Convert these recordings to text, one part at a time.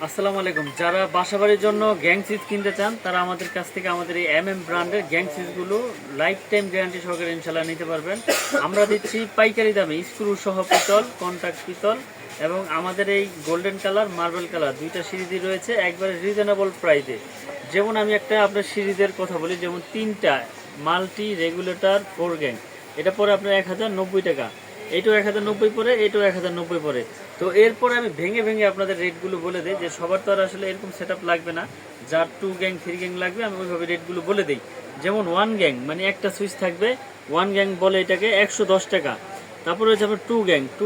আসসালামু আলাইকুম। যারা বাসাবাড়ির জন্য গ্যাং সুইচ কিনতে চান তারা আমাদের কাছ থেকে আমাদের এই ব্র্যান্ডের গ্যাং সুইচগুলো লাইফ টাইম গ্যারান্টি সহকারে ইনশাল্লাহ নিতে পারবেন। আমরা দিচ্ছি পাইকারি দামে স্ক্রু সহ পিতল, কন্টাক্ট পিতল এবং আমাদের এই গোল্ডেন কালার, মার্বেল কালার দুইটা সিরিজই রয়েছে একবারে রিজনেবল প্রাইসে। যেমন আমি একটা আপনার সিরিজের কথা বলি, যেমন তিনটা মাল্টি রেগুলেটর 4 গ্যাং, এটা পরে আপনার 1090 টাকা, এইটাও 1090 পরে, এইটাও 1090 পরে। তো এরপরে আমি ভেঙে ভেঙে আপনাদের রেটগুলো বলে দিই, যে সবার তো আর আসলে এরকম সেট লাগবে না, যার 2 গ্যাং 3 গ্যাং লাগবে আমি ওইভাবে রেটগুলো বলে দিই। যেমন 1 গ্যাং মানে একটা সুইচ থাকবে, 1 গ্যাং বলে এটাকে 110 টাকা। তারপরে হচ্ছে আপনার 2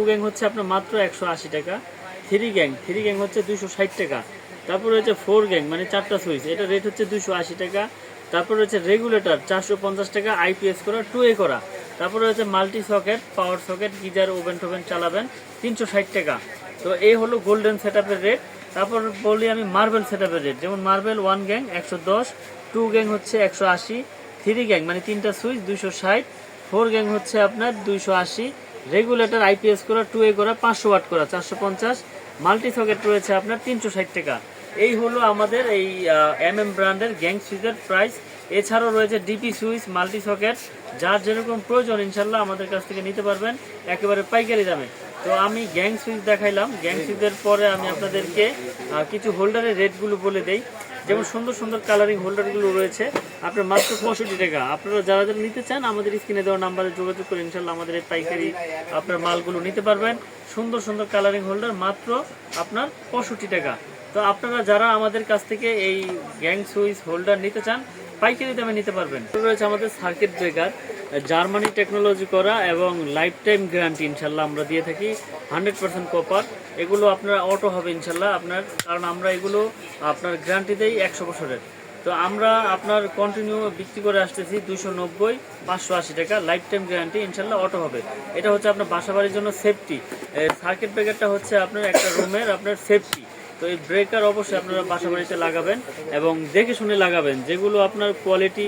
গ্যাং হচ্ছে আপনার মাত্র 180 টাকা। 3 গ্যাং হচ্ছে 260 টাকা। তারপরে হচ্ছে 4 গ্যাং মানে 4টা সুইচ, এটা রেট হচ্ছে 280 টাকা। তারপরে হচ্ছে রেগুলেটর 450 টাকা, আইপিএস করা, 2A করা। তারপরে হচ্ছে multi socket, power socket, geyser, oven টোভেন চালাবেন, 360 টাকা। তো এই হলো গোল্ডেন সেটআপের রেট। তারপর বলি আমি মার্বেল সেটআপের রেট। যেমন মার্বেল 1 গ্যাং 110, 2 গ্যাং হচ্ছে 180, 3 গ্যাং মানে 3টা সুইচ 260, 4 গ্যাং হচ্ছে আপনার 280, রেগুলেটর আইপিএস করা, 2A করা, 500 ওয়াট করা 450, মাল্টি সকেট রয়েছে আপনার 360 টাকা। এই হলো আমাদের এই ব্র্যান্ডের গ্যাং সুইচের প্রাইস। এছাড়াও রয়েছে ডিপি সুইচ, মাল্টি সকেট, যার যেরকম প্রয়োজন ইনশাল্লাহ আমাদের কাছ থেকে নিতে পারবেন একেবারে পাইকারি দামে। তো আমি গ্যাং সুইচ দেখাইলাম, গ্যাং সুইচের পরে আমি আপনাদেরকে কিছু হোল্ডারের রেটগুলো বলে দেই। যেমন সুন্দর সুন্দর কালারিং হোল্ডারগুলো রয়েছে আপনার মাত্র 65 টাকা। আপনারা যারা যারা নিতে চান আমাদের স্ক্রিনে দেওয়া নাম্বারে যোগাযোগ করে ইনশাল্লাহ আমাদের এই পাইকারি আপনার মালগুলো নিতে পারবেন। সুন্দর সুন্দর কালারিং হোল্ডার মাত্র আপনার 65 টাকা। তো আপনারা যারা আমাদের কাছ থেকে এই গ্যাং সুইচ হোল্ডার নিতে চান পাইকারি দামে নিতে পারবেন। রয়েছে আমাদের সার্কিট ব্রেকার, জার্মানি টেকনোলজি করা এবং লাইফ টাইম গ্যারান্টি ইনশাল্লাহ আমরা দিয়ে থাকি, 100% কপার। এগুলো আপনার অটো হবে ইনশাল্লাহ আপনার, কারণ আমরা এগুলো আপনার গ্যারান্টি দেই 100 বছরের। তো আমরা আপনার কন্টিনিউ বিক্রি করে আসতেছি 290, 580 টাকা, লাইফ টাইম গ্যারান্টি ইনশাল্লাহ অটো হবে। এটা হচ্ছে আপনার বাসাবাড়ির জন্য সেফটি। সার্কিট ব্রেকারটা হচ্ছে আপনার একটা রুমের আপনার সেফটি। তো এই ব্রেকার অবশ্যই আপনারা বাসা বাড়িতে লাগাবেন এবং দেখে শুনে লাগাবেন। যেগুলো আপনার কোয়ালিটি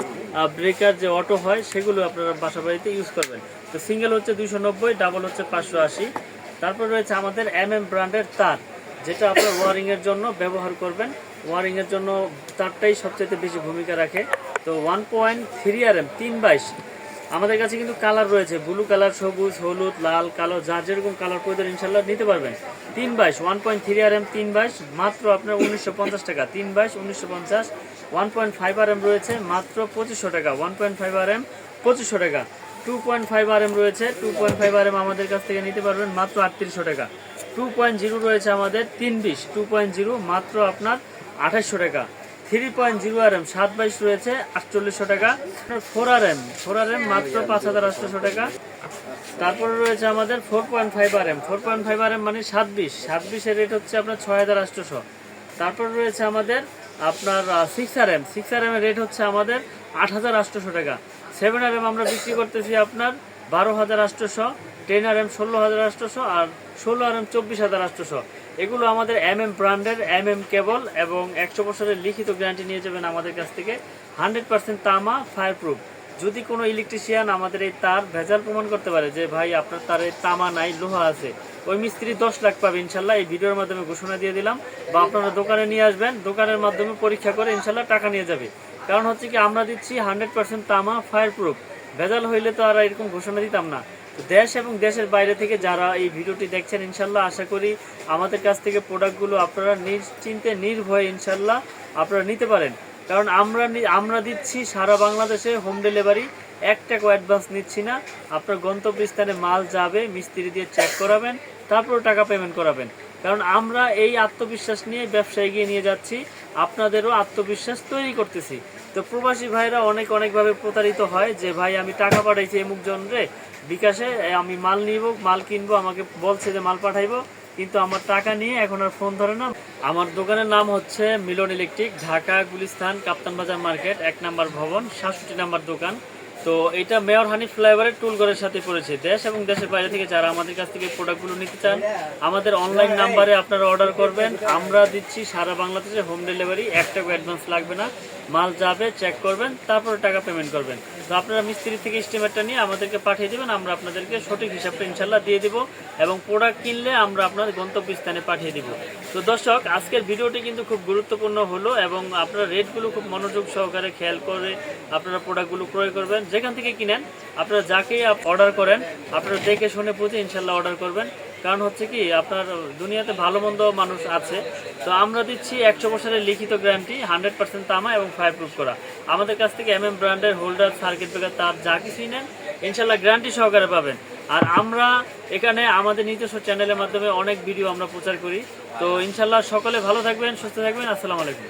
ব্রেকার যে অটো হয় সেগুলো আপনারা বাসা বাড়িতে ইউজ করবেন। তো সিঙ্গেল হচ্ছে 290, ডাবল হচ্ছে 580। তারপর রয়েছে আমাদের ব্র্যান্ডের তার, যেটা আপনার ওয়ারিংয়ের জন্য ব্যবহার করবেন। ওয়ারিংয়ের জন্য তারটাই সবচেয়ে বেশি ভূমিকা রাখে। তো 1.3 RM 322 আমাদের কাছে কিন্তু কালার রয়েছে, ব্লু কালার, সবুজ, হলুদ, লাল, কালো, যার যেরকম কালার প্রয়োজন ইনশাল্লাহ নিতে পারবেন। 322 1.3 RM 322 মাত্র আপনার 1950 টাকা। 322 1950। 1.5 RM রয়েছে মাত্র 2500 টাকা। 1.5 RM 2500 টাকা। 2.5 RM রয়েছে, 2.5 RM আমাদের কাছ থেকে নিতে পারবেন মাত্র 3800 টাকা। 2.0 রয়েছে আমাদের 320, 2.0 মাত্র আপনার 2800 টাকা। 3.0 RM 722 রয়েছে 4800 টাকা। 4 RM মাত্র 5800 টাকা। তারপরে রয়েছে আমাদের 4.5 RM, 4.5 RM মানে 27 এর রেট হচ্ছে আপনার 6800। তারপরে রয়েছে আমাদের আপনার 6 RM এর রেট হচ্ছে আমাদের 8800 টাকা। 7 RM আমরা বিক্রি করতেছি আপনার 12800, 10 RM 16800 আর 16 RM 24800। এগুলো আমাদের ব্র্যান্ডের কেবল এবং 100 বছরের লিখিত গ্যারান্টি নিয়ে যাবেন আমাদের কাছ থেকে। 100% তামা, ফায়ার প্রুফ। যদি কোনো ইলেকট্রিশিয়ান আমাদের এই তার ভেজাল প্রমাণ করতে পারে যে ভাই আপনার তারে তামা নাই, লোহা আছে, ওই মিস্ত্রি 10 লাখ পাবে ইনশাল্লাহ। এই ভিডিওর মাধ্যমে ঘোষণা দিয়ে দিলাম। বা আপনারা দোকানে নিয়ে আসবেন, দোকানের মাধ্যমে পরীক্ষা করে ইনশাল্লাহ টাকা নিয়ে যাবে। কারণ হচ্ছে কি আমরা দিচ্ছি 100% তামা, ফায়ার প্রুফ। ভেজাল হইলে তো আর এরকম ঘোষণা দিতাম না। দেশ এবং দেশের বাইরে থেকে যারা এই ভিডিওটি দেখছেন ইনশাল্লাহ আশা করি আমাদের কাছ থেকে প্রোডাক্টগুলো আপনারা নিশ্চিন্তে নির্ভয়ে ইনশাল্লাহ আপনারা নিতে পারেন। কারণ আমরা দিচ্ছি সারা বাংলাদেশে হোম ডেলিভারি, 1 টাকাও অ্যাডভান্স নিচ্ছি না। আপনার গন্তব্যস্থানে মাল যাবে, মিস্ত্রি দিয়ে চেক করাবেন, তারপর টাকা পেমেন্ট করাবেন। কারণ আমরা এই আত্মবিশ্বাস নিয়ে ব্যবসা এগিয়ে নিয়ে যাচ্ছি, আপনাদেরও আত্মবিশ্বাস তৈরি করতেছি। তো প্রবাসী ভাইরা অনেকভাবে প্রতারিত হয় যে ভাই আমি টাকা পাঠাইছি এমুক জনরে বিকাশে, আমি মাল নিব, মাল কিনবো, আমাকে বলছে যে মাল পাঠাইবো, কিন্তু আমার টাকা নিয়ে এখন আর ফোন ধরে না। আমার দোকানের নাম হচ্ছে মিলন ইলেকট্রিক, ঢাকা গুলিস্তান কাপ্তান বাজার মার্কেট, 1 নম্বর ভবন, 67 নম্বর দোকান। তো এটা মেয়র হানিফ ফ্লাইওভারের টুলঘরের সাথে পড়েছে। দেশ এবং দেশের বাইরে থেকে যারা আমাদের কাছ থেকে প্রোডাক্টগুলো নিতে চান আমাদের অনলাইন নাম্বারে আপনারা অর্ডার করবেন। আমরা দিচ্ছি সারা বাংলাদেশে হোম ডেলিভারি, 1 টাকা অ্যাডভান্স লাগবে না। মাল যাবে, চেক করবেন, তারপরে টাকা পেমেন্ট করবেন। তো আপনারা মিস্ত্রি থেকে এস্টিমেটটা নিয়ে আমাদেরকে পাঠিয়ে দেবেন, আমরা আপনাদেরকে সঠিক হিসাবটা ইনশাল্লাহ দিয়ে দিব এবং প্রোডাক্ট কিনলে আমরা আপনার গন্তব্যস্থানে পাঠিয়ে দিব। তো দর্শক, আজকের ভিডিওটি কিন্তু খুব গুরুত্বপূর্ণ হলো এবং আপনারা রেটগুলো খুব মনোযোগ সহকারে খেয়াল করে আপনারা প্রোডাক্টগুলো ক্রয় করবেন। যেখান থেকে কিনেন আপনারা যাকেই অর্ডার করেন আপনারা দেখে শুনে বুঝে ইনশাল্লাহ অর্ডার করবেন। কারণ হচ্ছে কি, আপনার দুনিয়াতে ভালো মন্দ মানুষ আছে, তো আমরা দিচ্ছি 100 বছরের লিখিত গ্যারান্টি, 100% তামা এবং ফায়ার প্রুফ করা। আমাদের কাছ থেকে ব্র্যান্ডের হোল্ডার, সার্কিট ব্রেকার, তার যা কিছুই নেন ইনশাল্লাহ গ্যারান্টি সহকারে পাবেন। আর আমরা এখানে আমাদের নিজস্ব চ্যানেলের মাধ্যমে অনেক ভিডিও আমরা প্রচার করি। তো ইনশাল্লাহ সকলে ভালো থাকবেন, সুস্থ থাকবেন। আসসালামু আলাইকুম।